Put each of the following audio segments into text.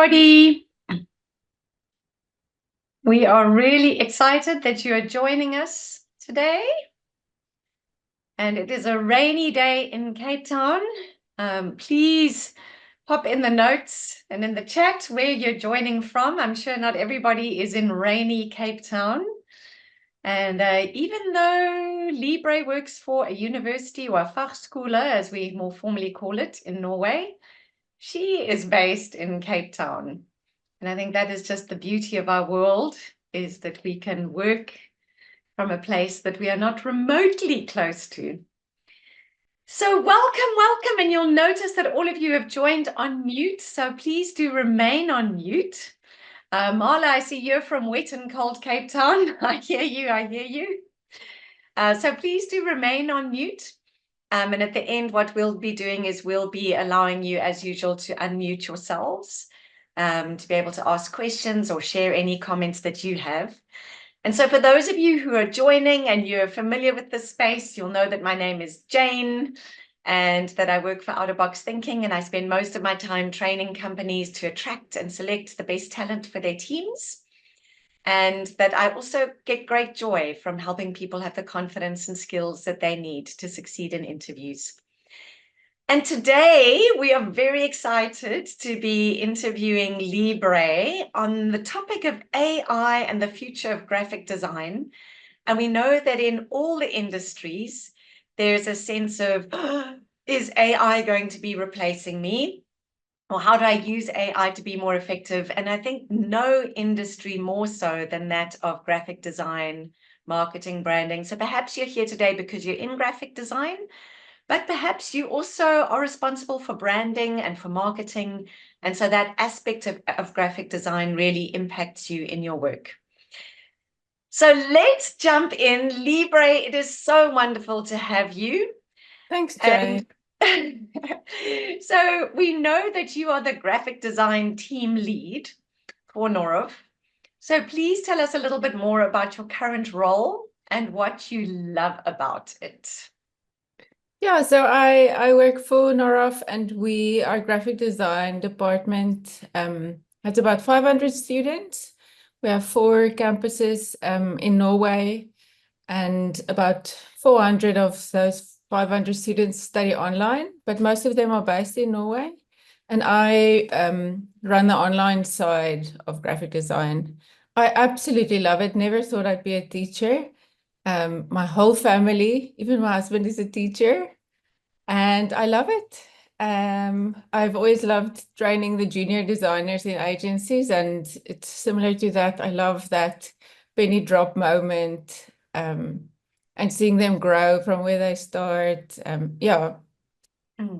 everybody. We are really excited that you are joining us today. And it is a rainy day in Cape Town. Please pop in the notes and in the chat where you're joining from. I'm sure not everybody is in rainy Cape Town. And even though Libre works for a university or a fagskole, as we more formally call it in Norway, she is based in Cape Town. And I think that is just the beauty of our world, is that we can work from a place that we are not remotely close to. So welcome, and you'll notice that all of you have joined on mute, so please do remain on mute. Marla, I see you're from wet and cold Cape Town. I hear you. So please do remain on mute. And at the end, what we'll be doing is we'll be allowing you, as usual, to unmute yourselves. To be able to ask questions or share any comments that you have. And so for those of you who are joining and you're familiar with this space, you'll know that my name is Jane and that I work for Outerbox Thinking, and I spend most of my time training companies to attract and select the best talent for their teams. And that I also get great joy from helping people have the confidence and skills that they need to succeed in interviews. And today we are very excited to be interviewing Libre on the topic of AI and the future of graphic design. And we know that in all the industries, there's a sense of, is AI going to be replacing me? Or how do I use AI to be more effective? And I think no industry more so than that of graphic design, marketing, branding. So perhaps you're here today because you're in graphic design, but perhaps you also are responsible for branding and for marketing. And so that aspect of graphic design really impacts you in your work. So let's jump in. Libre, it is so wonderful to have you. Thanks, Jane. So we know that you are the graphic design team lead for Norov. So please tell us a little bit more about your current role and what you love about it. Yeah, so I work for Norov, and our graphic design department has about 500 students. We have 4 campuses in Norway, and about 400 of those 500 students study online, but most of them are based in Norway. And I run the online side of graphic design. I absolutely love it. Never thought I'd be a teacher. My whole family, even my husband, is a teacher, and I love it. I've always loved training the junior designers in agencies, and it's similar to that. I love that penny drop moment, and seeing them grow from where they start. Yeah.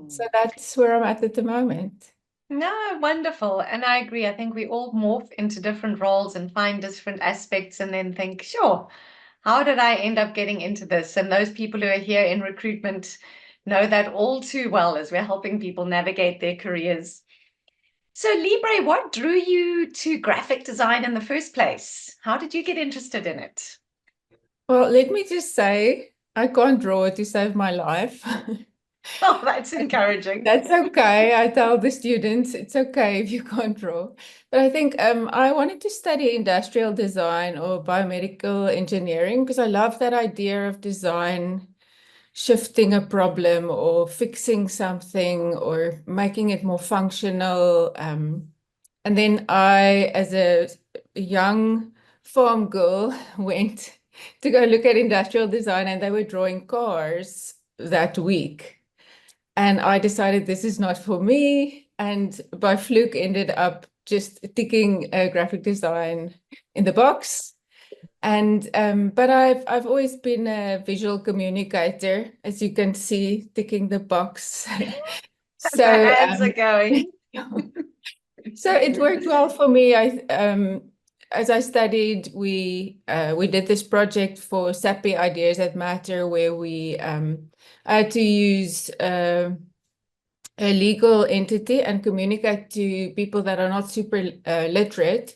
So that's where I'm at the moment. No, wonderful. And I agree. I think we all morph into different roles and find different aspects and then think, sure, how did I end up getting into this? And those people who are here in recruitment know that all too well as we're helping people navigate their careers. So Libre, what drew you to graphic design in the first place? How did you get interested in it? Well, let me just say, I can't draw to save my life. Oh, that's encouraging. That's okay. I tell the students it's okay if you can't draw. But I think I wanted to study industrial design or biomedical engineering because I love that idea of design shifting a problem or fixing something or making it more functional. And then I, as a young farm girl, went to go look at industrial design, and they were drawing cars that week. And I decided this is not for me, and by fluke ended up just ticking graphic design in the box. And but I've always been a visual communicator, as you can see, ticking the box. The hands are going. So it worked well for me. As I studied, we did this project for SAPI Ideas That Matter, where we had to use a legal entity and communicate to people that are not super literate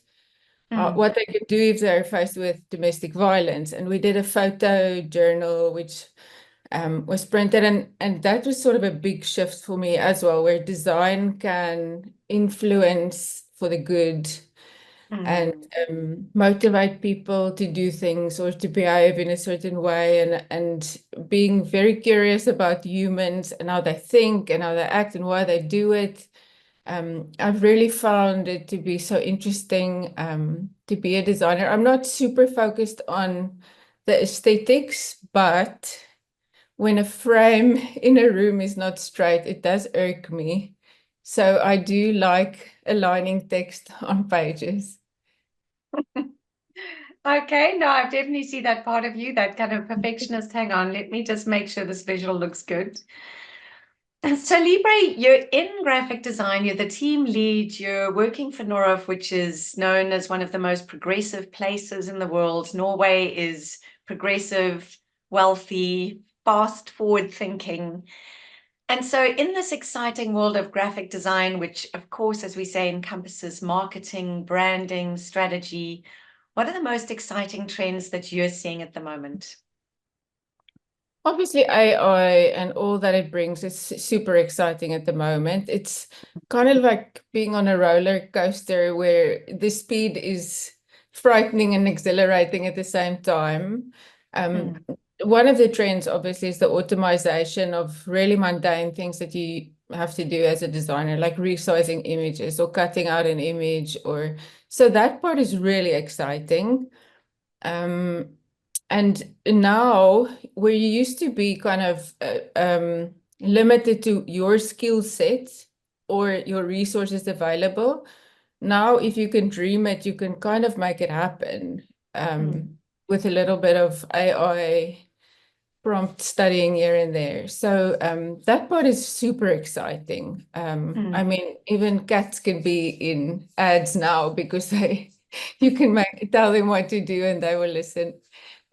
what they could do if they're faced with domestic violence. And we did a photo journal, which was printed, and that was sort of a big shift for me as well, where design can influence for the good and Mm. motivate people to do things or to behave in a certain way, and being very curious about humans and how they think and how they act and why they do it. I've really found it to be so interesting to be a designer. I'm not super focused on the aesthetics, but when a frame in a room is not straight, it does irk me. So I do like aligning text on pages. Okay, no, I definitely see that part of you, that kind of perfectionist. Hang on, let me just make sure this visual looks good. So Libre, you're in graphic design, you're the team lead, you're working for Norway, which is known as one of the most progressive places in the world. Norway is progressive, wealthy, fast forward thinking. And so in this exciting world of graphic design, which of course, as we say, encompasses marketing, branding, strategy, what are the most exciting trends that you're seeing at the moment? Obviously, AI and all that it brings is super exciting at the moment. It's kind of like being on a roller coaster where the speed is frightening and exhilarating at the same time. Um, Mm, One of the trends, obviously, is the automation of really mundane things that you have to do as a designer, like resizing images or cutting out an image, or so that part is really exciting. Um, and now, where you used to be kind of limited to your skill set or your resources available, now if you can dream it, you can kind of make it happen mm, with a little bit of AI prompt studying here and there. So that part is super exciting. I mm, mean, even cats can be in ads now because they you can tell them what to do and they will listen.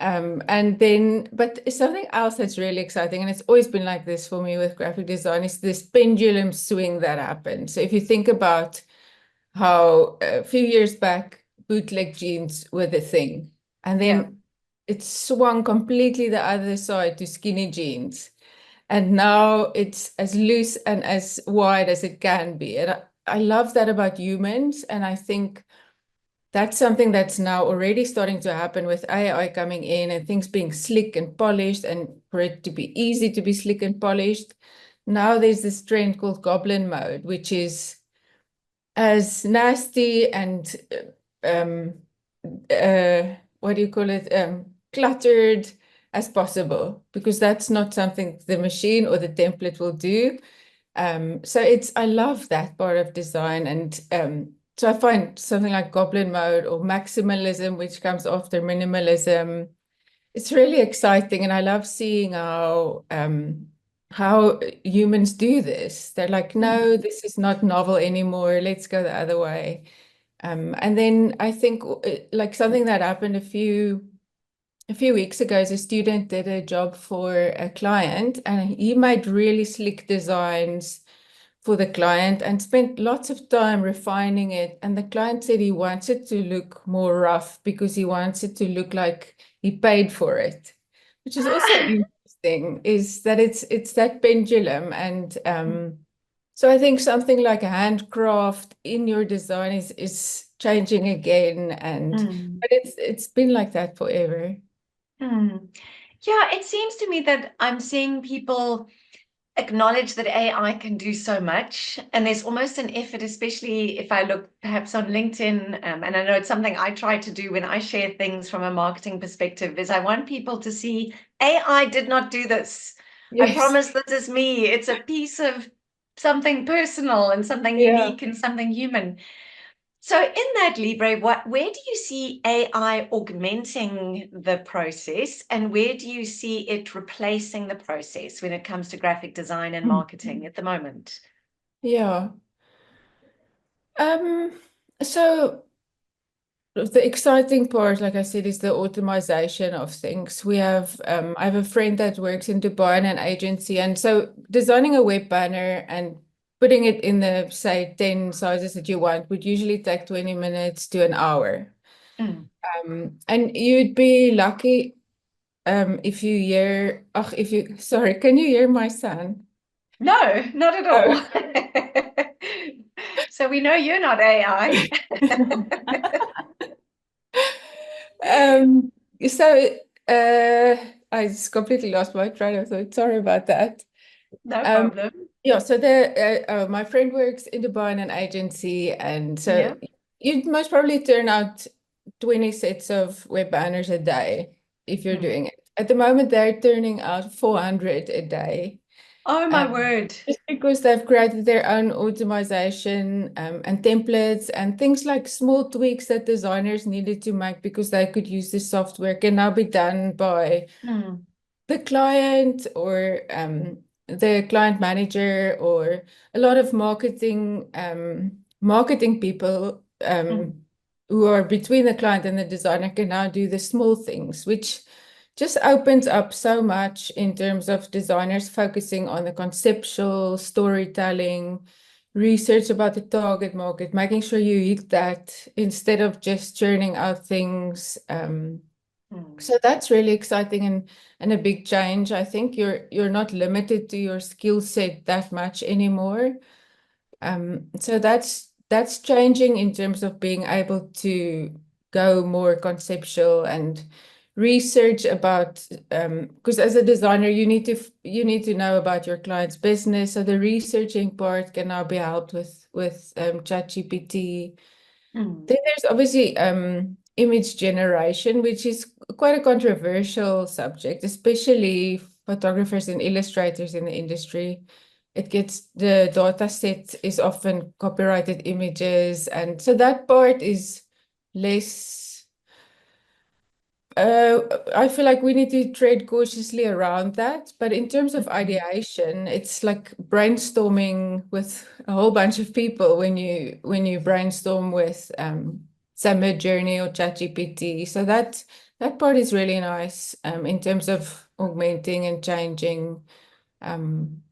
And then, but something else that's really exciting, and it's always been like this for me with graphic design, is this pendulum swing that happens. So if you think about how a few years back, bootleg jeans were the thing, and yeah. then it swung completely the other side to skinny jeans. And now it's as loose and as wide as it can be. And I love that about humans. And I think that's something that's now already starting to happen with AI coming in and things being slick and polished, and for it to be easy to be slick and polished. Now there's this trend called goblin mode, which is as nasty and um, what do you call it? Cluttered as possible, because that's not something the machine or the template will do. So I love that part of design. And so I find something like goblin mode or maximalism, which comes after minimalism, it's really exciting. And I love seeing how humans do this. They're like, Mm, no, this is not novel anymore. Let's go the other way. And then I think like something that happened a few weeks ago is a student did a job for a client and he made really slick designs for the client and spent lots of time refining it. And the client said he wants it to look more rough because he wants it to look like he paid for it, which is also interesting, is that it's that pendulum. And so I think something like a handcraft in your design is changing again. And mm, but it's been like that forever. mm. Yeah, it seems to me that I'm seeing people acknowledge that AI can do so much. And there's almost an effort, especially if I look perhaps on LinkedIn, and I know it's something I try to do when I share things from a marketing perspective, is I want people to see AI did not do this. I Yes. promise this is me. It's a piece of something personal and something Yeah. unique and something human. So in that, Libre, where do you see AI augmenting the process, and where do you see it replacing the process when it comes to graphic design and marketing at the moment? Yeah. Um, so the exciting part, like I said, is the automation of things. I have a friend that works in Dubai in an agency, and so designing a web banner and putting it in the, say, 10 sizes that you want would usually take 20 minutes to an hour. Mm. And you'd be lucky if you hear, sorry, can you hear my son? No, not at Oh. all. So we know you're not AI. Um, so I just completely lost my train of thought. Sorry about that. No Um, problem. yeah, so my friend works in Dubai in an agency, and Yeah. so you'd most probably turn out 20 sets of web banners a day if you're Mm. doing it. At the moment, they're turning out 400 a day. Oh my word. Just because they've created their own automation and templates and things like small tweaks that designers needed to make because they could use the software can now be done by Mm. the client or the client manager or a lot of marketing people Mm. who are between the client and the designer can now do the small things, which just opens up so much in terms of designers focusing on the conceptual storytelling, research about the target market, making sure you hit that instead of just churning out things. Mm. So that's really exciting and a big change. I think you're not limited to your skill set that much anymore. So that's changing in terms of being able to go more conceptual and research about because as a designer you need to know about your client's business. So the researching part can now be helped with ChatGPT. Mm. Then there's obviously image generation, which is quite a controversial subject, especially photographers and illustrators in the industry. It gets the data set is often copyrighted images, and so that part is less I feel like we need to tread cautiously around that. But in terms of ideation, it's like brainstorming with a whole bunch of people when you brainstorm with say Midjourney or ChatGPT. So that part is really nice in terms of augmenting and changing. Um,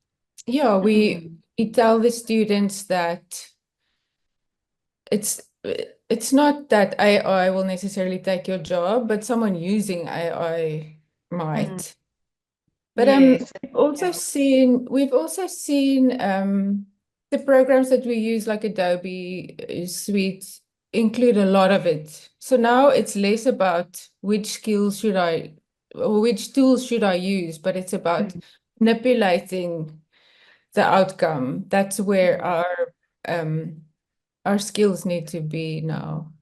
yeah, we Mm. we tell the students that it's it's not that AI will necessarily take your job, but someone using AI Mm. might. But Yes. Yeah. we've also seen the programs that we use like Adobe Suite include a lot of it. So now it's less about which skills should I or which tools should I use, but it's about Mm. manipulating the outcome. That's where Mm. our skills need to be now.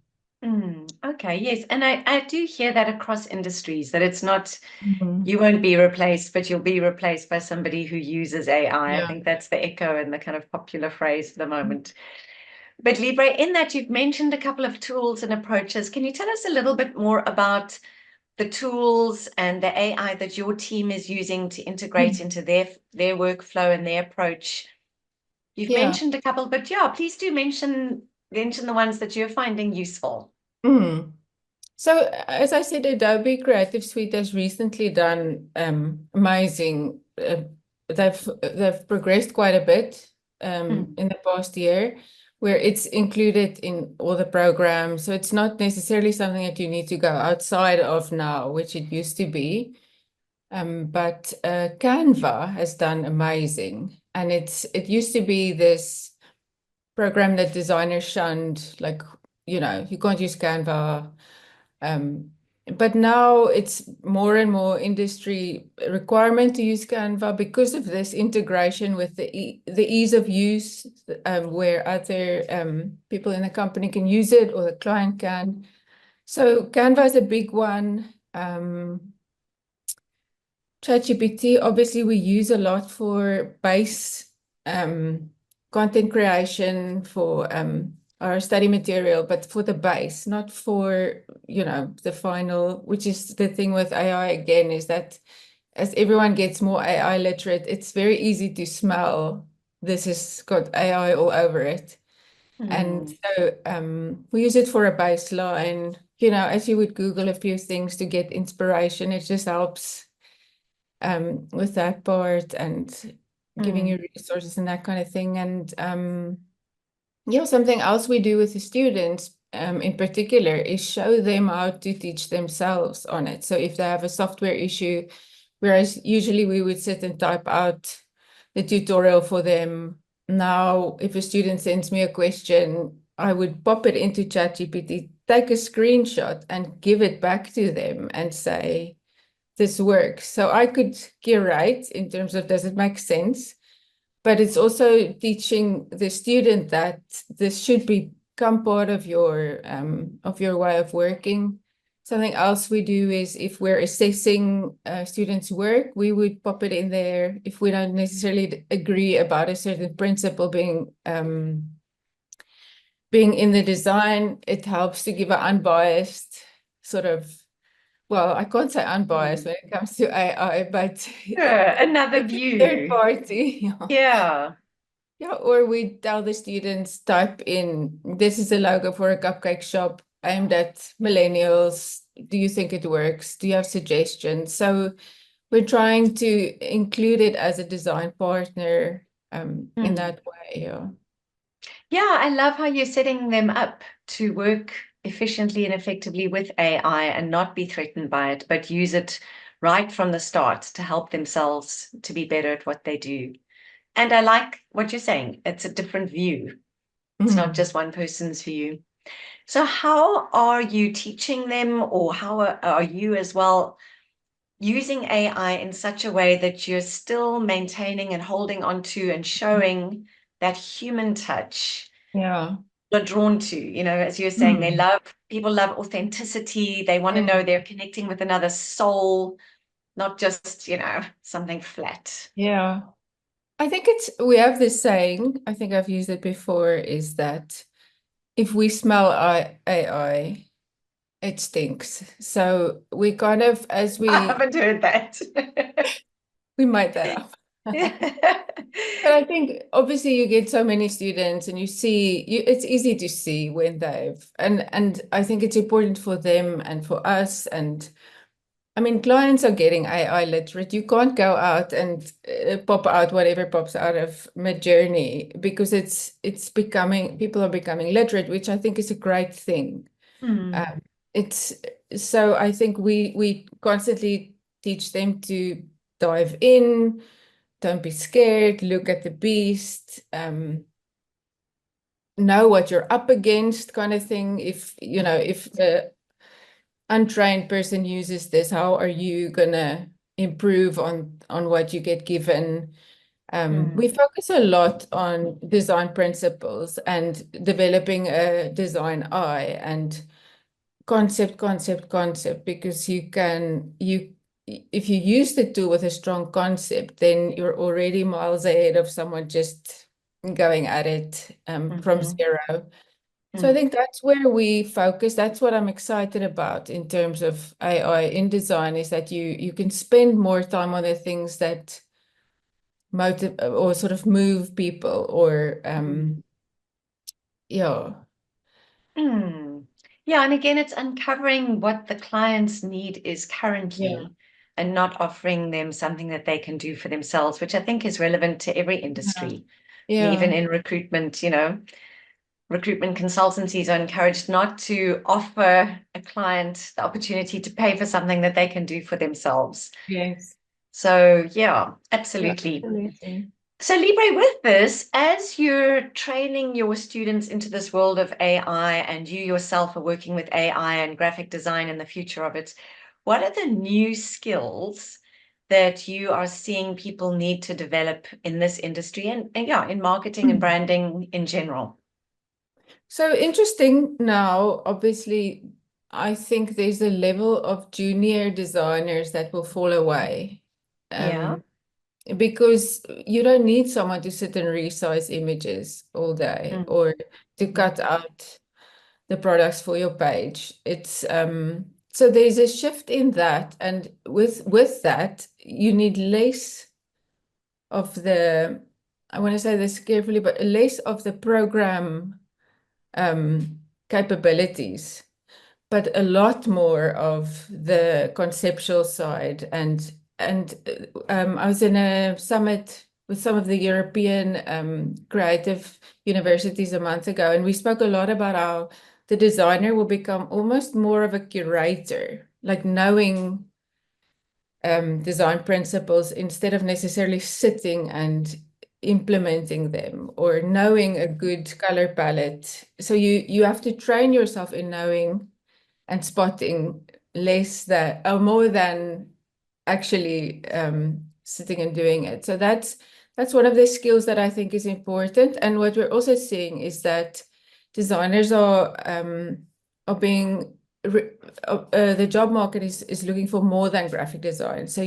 Mm. Okay. Yes. And I do hear that across industries that it's not, Mhm. you won't be replaced, but you'll be replaced by somebody who uses AI. I Yeah. think that's the echo and the kind of popular phrase at the moment. But Libre, in that you've mentioned a couple of tools and approaches. Can you tell us a little bit more about the tools and the AI that your team is using to integrate into their workflow and their approach? You've Yeah. mentioned a couple, but yeah, please do mention the ones that you're finding useful. Mm. So as I said, Adobe Creative Suite has recently done amazing. They've progressed quite a bit Mm. in the past year, where it's included in all the programs. So it's not necessarily something that you need to go outside of now, which it used to be. But Canva has done amazing, and it used to be this program that designers shunned, like you can't use Canva. Um, but now it's more and more industry requirement to use Canva because of this integration with the ease of use, where other people in the company can use it or the client can. So Canva is a big one. ChatGPT, obviously, we use a lot for base content creation for our study material, but for the base, not for, the final, which is the thing with AI again, is that as everyone gets more AI literate, it's very easy to smell this has got AI all over it. And Mm. so we use it for a baseline, as you would Google a few things to get inspiration, it just helps with that part and giving you Mm. resources and that kind of thing. And yeah, something else we do with the students in particular is show them how to teach themselves on it. So if they have a software issue, whereas usually we would sit and type out the tutorial for them, now if a student sends me a question, I would pop it into ChatGPT, take a screenshot and give it back to them and say, this works. So I could curate in terms of, does it make sense? But it's also teaching the student that this should become part of your way of working. Something else we do is if we're assessing students' work, we would pop it in there. If we don't necessarily agree about a certain principle being in the design, it helps to give an unbiased sort of, well, I can't say unbiased when it comes to AI, but Another it's a third view. party. Yeah. Yeah, or we tell the students, type in, this is a logo for a cupcake shop aimed at millennials. Do you think it works? Do you have suggestions? So we're trying to include it as a design partner in Mm. that way. Yeah. Yeah, I love how you're setting them up to work efficiently and effectively with AI and not be threatened by it, but use it right from the start to help themselves to be better at what they do. And I like what you're saying. It's a different view. It's not Mm. just one person's view. So how are you teaching them, or how are you as well using AI in such a way that you're still maintaining and holding on to and showing that human touch Yeah. are drawn to, as you're saying, Mm. people love authenticity. They want to Yeah. know they're connecting with another soul, not just, something flat. Yeah. I think we have this saying, I think I've used it before, is that if we smell AI, it stinks. So we kind of, as I we haven't heard that. made that up. But I think obviously you get so many students and it's easy to see when and I think it's important for them and for us. And I mean, clients are getting AI literate. You can't go out and pop out whatever pops out of Midjourney because people are becoming literate, which I think is a great thing. Hmm. Um, it's so I think we constantly teach them to dive in, don't be scared, look at the beast, know what you're up against, kind of thing. If the untrained person uses this, how are you gonna improve on what you get given? Hmm. We focus a lot on design principles and developing a design eye and concept, because if you use the tool with a strong concept, then you're already miles ahead of someone just going at it from Mhm. zero. So I Mm. think that's where we focus. That's what I'm excited about in terms of AI in design, is that you can spend more time on the things that motive or sort of move people or Mm. yeah. Mm. Yeah, and again, it's uncovering what the client's need is Yeah. currently and not offering them something that they can do for themselves, which I think is relevant to every Yeah. industry. And even Yeah. in recruitment, recruitment consultancies are encouraged not to offer a client the opportunity to pay for something that they can do for themselves. Yes. So, yeah, Yeah, absolutely. absolutely. So, Libre, with this, as you're training your students into this world of AI and you yourself are working with AI and graphic design and the future of it, what are the new skills that you are seeing people need to develop in this industry and yeah, in marketing and branding in general? So interesting now, obviously, I think there's a level of junior designers that will fall away. Yeah. Um, because you don't need someone to sit and resize images all day Mm. or to cut out the products for your page. It's so there's a shift in that, and with that, you need less of the, I want to say this carefully, but less of the program capabilities, but a lot more of the conceptual side. And I was in a summit with some of the European creative universities a month ago, and we spoke a lot about how the designer will become almost more of a curator, like knowing design principles instead of necessarily sitting and implementing them or knowing a good color palette. So you have to train yourself in knowing and spotting less than or more than actually sitting and doing it. So that's one of the skills that I think is important. And what we're also seeing is that designers are being the job market is looking for more than graphic design. So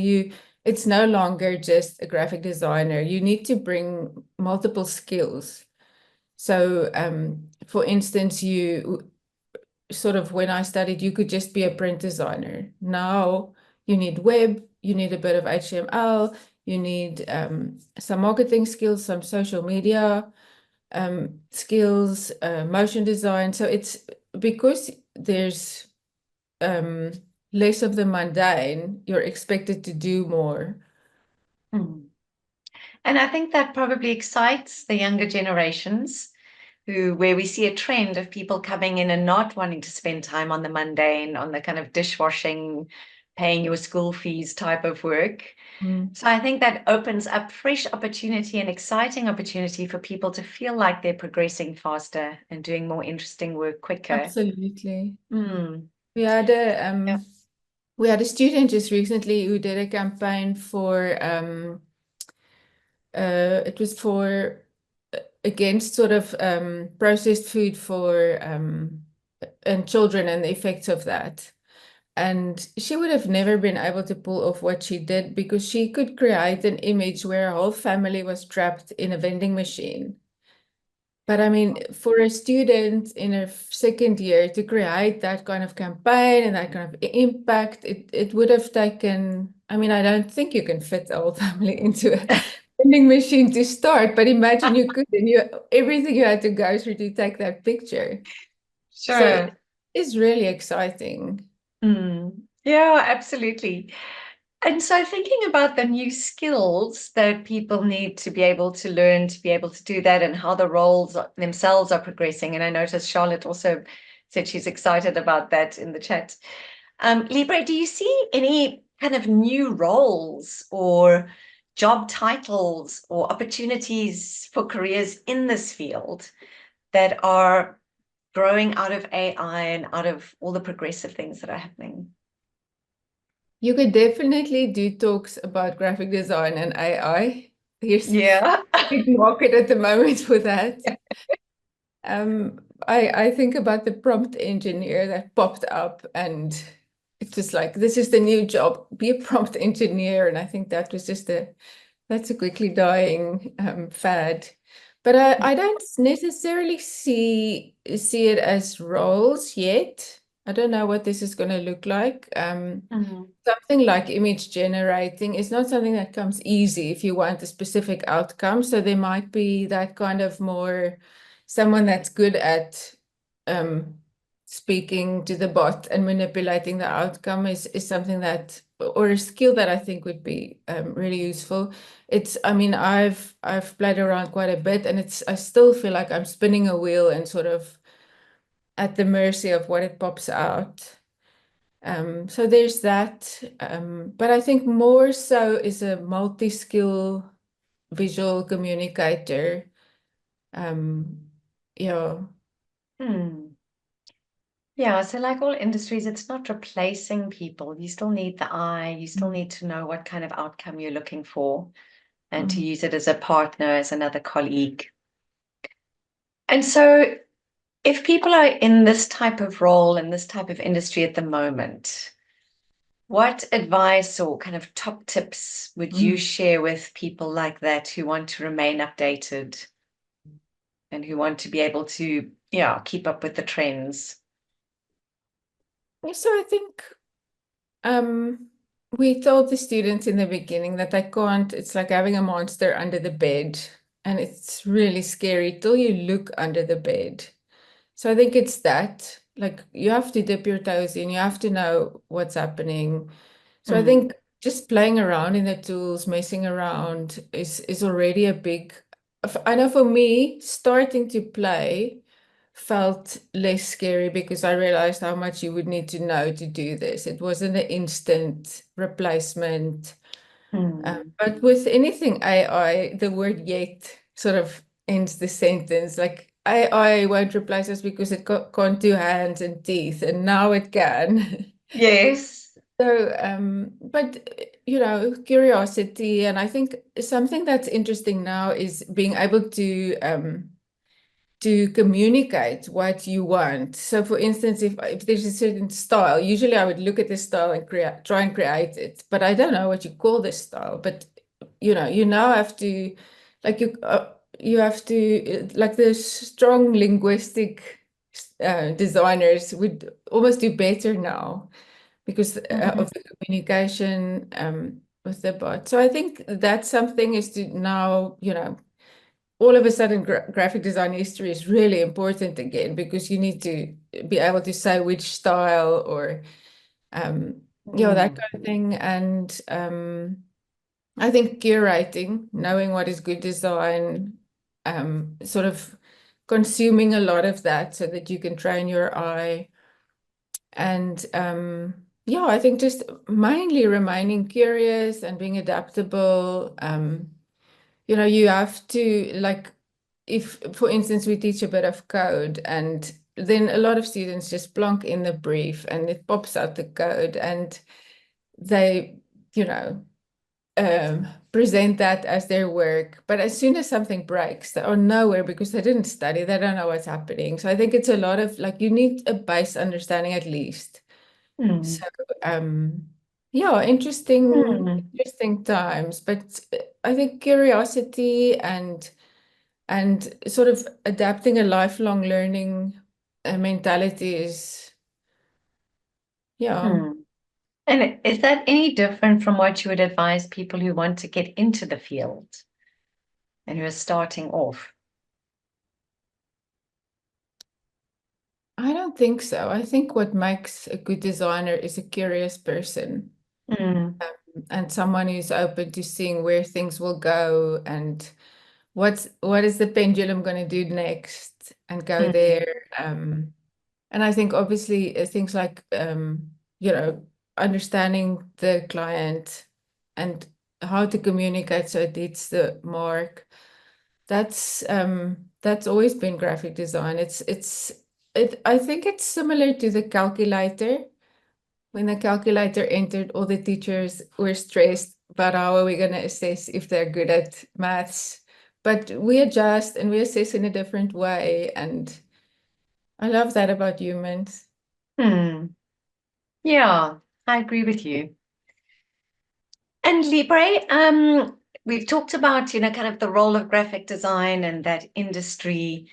it's no longer just a graphic designer. You need to bring multiple skills. So for instance, you sort of when I studied, you could just be a print designer. Now you need web, you need a bit of HTML, you need some marketing skills, some social media skills, motion design. So it's because there's less of the mundane, you're expected to do more. Mm. And I think that probably excites the younger generations where we see a trend of people coming in and not wanting to spend time on the mundane, on the kind of dishwashing, paying your school fees type of work. So I think that opens up fresh opportunity and exciting opportunity for people to feel like they're progressing faster and doing more interesting work quicker. Absolutely. Mm. We had a student just recently who did a campaign for it was for against sort of processed food for and children and the effects of that. And she would have never been able to pull off what she did because she could create an image where a whole family was trapped in a vending machine. But I mean, for a student in her second year to create that kind of campaign and that kind of impact, it would have taken, I mean, I don't think you can fit the whole family into a vending machine to start, but imagine you could and everything you had to go through to take that picture. So Sure. it's really exciting. Yeah, absolutely. And so thinking about the new skills that people need to be able to learn to be able to do that and how the roles themselves are progressing. And I noticed Charlotte also said she's excited about that in the chat. Libre, do you see any kind of new roles or job titles or opportunities for careers in this field that are growing out of AI and out of all the progressive things that are happening? You could definitely do talks about graphic design and AI. There's Yeah. a big market at the moment for that. I think about the prompt engineer that popped up and it's just like, this is the new job, be a prompt engineer. And I think that was just that's a quickly dying fad. But I don't necessarily see it as roles yet. I don't know what this is going to look like. Something like image generating is not something that comes easy if you want a specific outcome. So there might be that kind of more someone that's good at speaking to the bot and manipulating the outcome is something that, or a skill that I think would be really useful. I mean, I've played around quite a bit and I still feel like I'm spinning a wheel and sort of at the mercy of what it pops out. So there's that. But I think more so is a multi-skill visual communicator. Yeah. Yeah, so like all industries, it's not replacing people. You still need the eye, you still need to know what kind of outcome you're looking for and to use it as a partner, as another colleague. And so if people are in this type of role, in this type of industry at the moment, what advice or kind of top tips would you share with people like that who want to remain updated and who want to be able to, yeah, keep up with the trends? So I think we told the students in the beginning that it's like having a monster under the bed, and it's really scary till you look under the bed. So I think it's that, like you have to dip your toes in, you have to know what's happening. So I think just playing around in the tools, messing around is already a big, I know for me, starting to play felt less scary because I realized how much you would need to know to do this. It wasn't an instant replacement. But with anything AI, the word yet sort of ends the sentence. Like AI won't replace us because it can't do hands and teeth, and now it can. Yes. So, but you know, curiosity, and I think something that's interesting now is being able to communicate what you want. So for instance, if there's a certain style, usually I would look at the style and try and create it, but I don't know what you call this style. But you now have to, like you have to, like the strong linguistic designers would almost do better now because Mm. of the communication with the bot. So I think that's something is to now, all of a sudden graphic design history is really important again because you need to be able to say which style or that Mm. kind of thing. And I think curating, knowing what is good design, sort of consuming a lot of that so that you can train your eye. And yeah, I think just mainly remaining curious and being adaptable. You have to, like, if, for instance, we teach a bit of code and then a lot of students just plonk in the brief and it pops out the code and they, you know, present that as their work. But as soon as something breaks, they are nowhere because they didn't study, they don't know what's happening. So I think it's a lot of like, you need a base understanding at least. Mm. So, yeah, interesting, Mm. interesting times. But I think curiosity and sort of adapting a lifelong learning mentality is, yeah. Mm. And is that any different from what you would advise people who want to get into the field and who are starting off? I don't think so. I think what makes a good designer is a curious person Mm. and someone who's open to seeing where things will go and what is the pendulum going to do next and go Mm. there. And I think obviously things like understanding the client and how to communicate so it hits the mark. That's always been graphic design. I think it's similar to the calculator. When the calculator entered, all the teachers were stressed about how are we going to assess if they're good at maths. But we adjust and we assess in a different way. And I love that about humans. Mm. Yeah, I agree with you. And Libre, we've talked about, kind of the role of graphic design and that industry.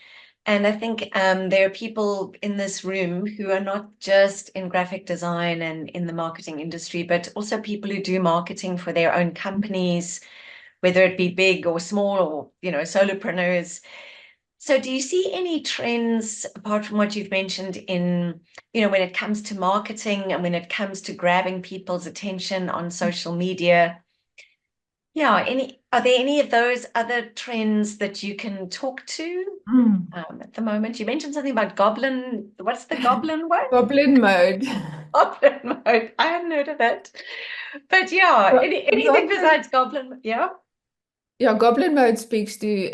And I think there are people in this room who are not just in graphic design and in the marketing industry, but also people who do marketing for their own companies, whether it be big or small or, solopreneurs. So do you see any trends apart from what you've mentioned in, when it comes to marketing and when it comes to grabbing people's attention on social media? Yeah, are there any of those other trends that you can talk to Mm. at the moment? You mentioned something about goblin. What's the goblin one? Goblin mode. Goblin mode. I hadn't heard of that. But yeah, Well, anything besides goblin? Yeah. Yeah, Goblin mode speaks to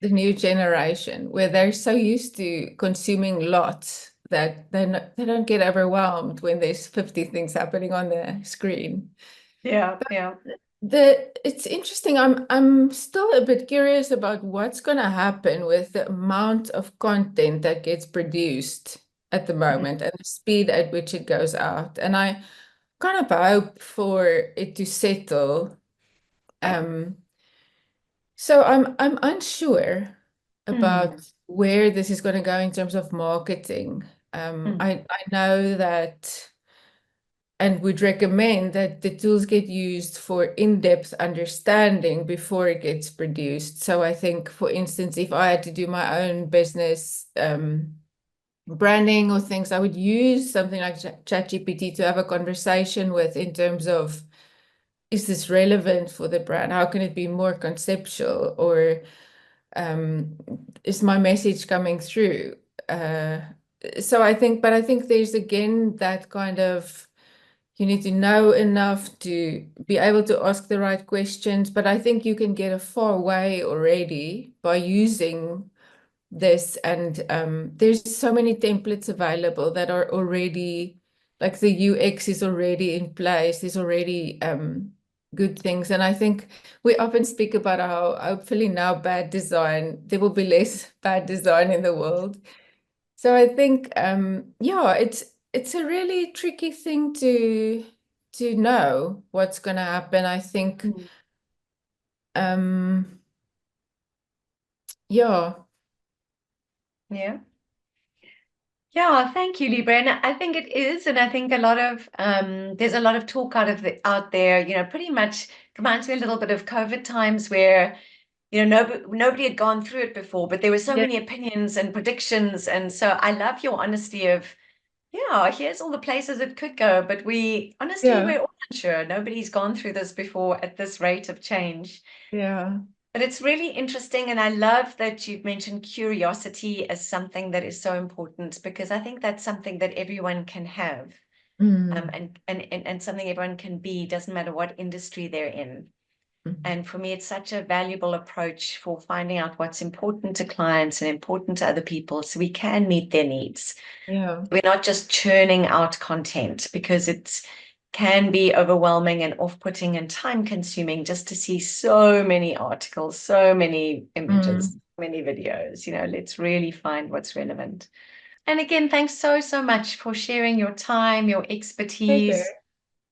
the new generation where they're so used to consuming lots that they don't get overwhelmed when there's 50 things happening on the screen. Yeah, yeah. It's interesting. I'm still a bit curious about what's going to happen with the amount of content that gets produced at the Mm. moment and the speed at which it goes out. And I kind of hope for it to settle. Um, So I'm unsure about Mm. where this is going to go in terms of marketing. Mm. I know that and would recommend that the tools get used for in-depth understanding before it gets produced. So I think, for instance, if I had to do my own business branding or things, I would use something like ChatGPT to have a conversation with in terms of, is this relevant for the brand? How can it be more conceptual? Or um, is my message coming through? So I think there's again that kind of you need to know enough to be able to ask the right questions. But I think you can get a far way already by using this. And there's so many templates available that are already, like the UX is already in place. There's already good things. And I think we often speak about how hopefully now there will be less bad design in the world. So I think, yeah, it's a really tricky thing to know what's going to happen. I think, um, yeah, Yeah. Yeah, thank you, Libre. And I think it is, and I think a lot of there's a lot of talk out there, pretty much reminds me a little bit of COVID times where, nobody had gone through it before, but there were so yeah, many opinions and predictions. And so I love your honesty of, yeah, here's all the places it could go, but honestly, yeah, we're all unsure. Nobody's gone through this before at this rate of change. yeah, But it's really interesting, and I love that you've mentioned curiosity as something that is so important, because I think that's something that everyone can have, mm, and something everyone can be, doesn't matter what industry they're in. mm, And for me, it's such a valuable approach for finding out what's important to clients and important to other people so we can meet their needs. yeah, We're not just churning out content, because it can be overwhelming and off-putting and time-consuming just to see so many articles, so many images, mm. so many videos. Let's really find what's relevant. And again, thanks so, so much for sharing your time, your Pleasure. expertise,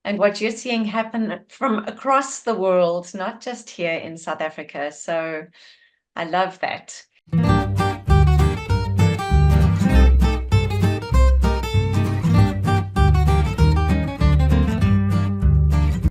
and what you're seeing happen from across the world, not just here in South Africa. So I love that.